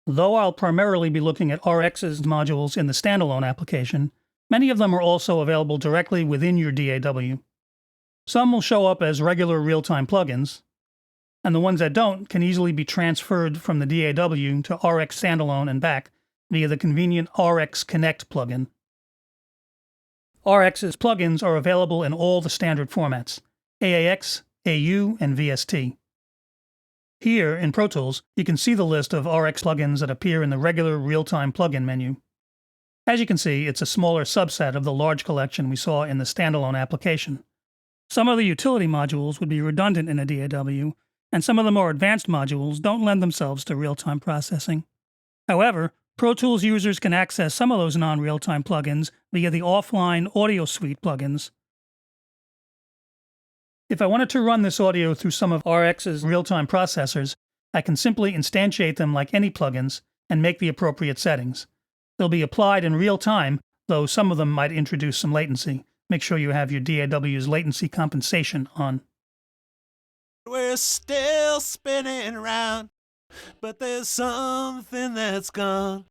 Though I'll primarily be looking at RX's modules in the standalone application, many of them are also available directly within your DAW. Some will show up as regular real-time plugins, and the ones that don't can easily be transferred from the DAW to RX standalone and back via the convenient RX Connect plugin. RX's plugins are available in all the standard formats: AAX, AU, and VST. Here, in Pro Tools, you can see the list of RX plugins that appear in the regular real-time plugin menu. As you can see, it's a smaller subset of the large collection we saw in the standalone application. Some of the utility modules would be redundant in a DAW, and some of the more advanced modules don't lend themselves to real-time processing. However, Pro Tools users can access some of those non-real-time plugins via the offline Audio Suite plugins. If I wanted to run this audio through some of RX's real-time processors, I can simply instantiate them like any plugins and make the appropriate settings. They'll be applied in real time, though some of them might introduce some latency. Make sure you have your DAW's latency compensation on. We're still spinning around, but there's something that's gone.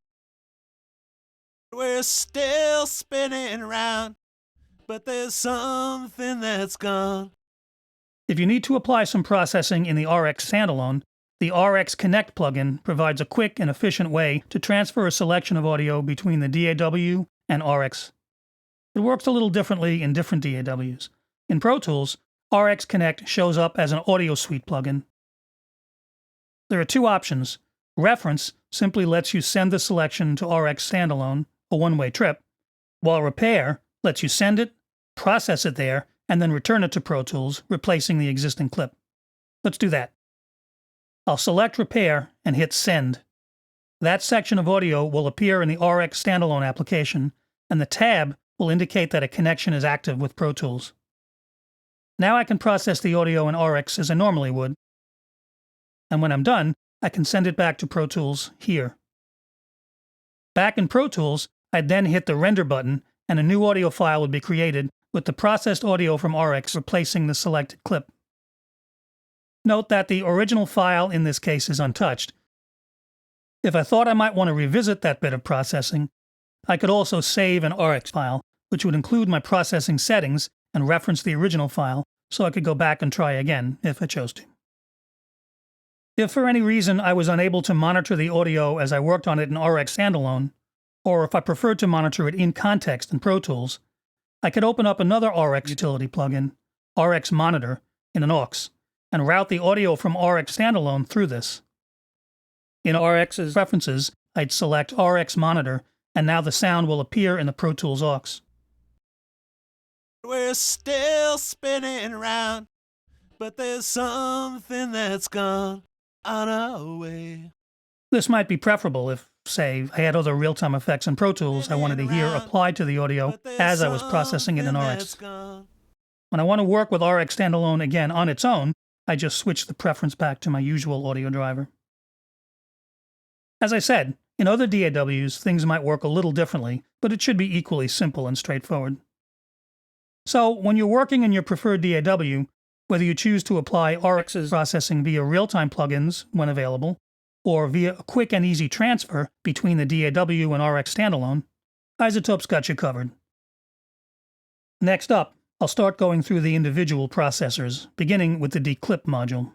We're still spinning around, but there's something that's gone. If you need to apply some processing in the RX standalone, the RX Connect plugin provides a quick and efficient way to transfer a selection of audio between the DAW and RX. It works a little differently in different DAWs. In Pro Tools, RX Connect shows up as an Audio Suite plugin. There are two options. Reference simply lets you send the selection to RX standalone, a one-way trip, while Repair lets you send it, process it there, and then return it to Pro Tools, replacing the existing clip. Let's do that. I'll select Repair and hit Send. That section of audio will appear in the RX standalone application, and the tab will indicate that a connection is active with Pro Tools. Now I can process the audio in RX as I normally would, and when I'm done, I can send it back to Pro Tools here. Back in Pro Tools, I'd then hit the Render button, and a new audio file would be created with the processed audio from RX replacing the selected clip. Note that the original file in this case is untouched. If I thought I might want to revisit that bit of processing, I could also save an RX file, which would include my processing settings and reference the original file, so I could go back and try again if I chose to. If for any reason I was unable to monitor the audio as I worked on it in RX standalone, or if I preferred to monitor it in context in Pro Tools, I could open up another RX utility plugin, RX Monitor, in an aux, and route the audio from RX standalone through this. In RX's preferences, I'd select RX Monitor, and now the sound will appear in the Pro Tools aux. We're still spinning around, but there's something that's gone on our way. This might be preferable if, say, I had other real-time effects in Pro Tools I wanted to hear applied to the audio as I was processing it in RX. When I want to work with RX standalone again on its own, I just switch the preference back to my usual audio driver. As I said, in other DAWs, things might work a little differently, but it should be equally simple and straightforward. So, when you're working in your preferred DAW, whether you choose to apply RX's processing via real-time plugins when available, or via a quick and easy transfer between the DAW and RX standalone, iZotope's got you covered. Next up, I'll start going through the individual processors, beginning with the declip module.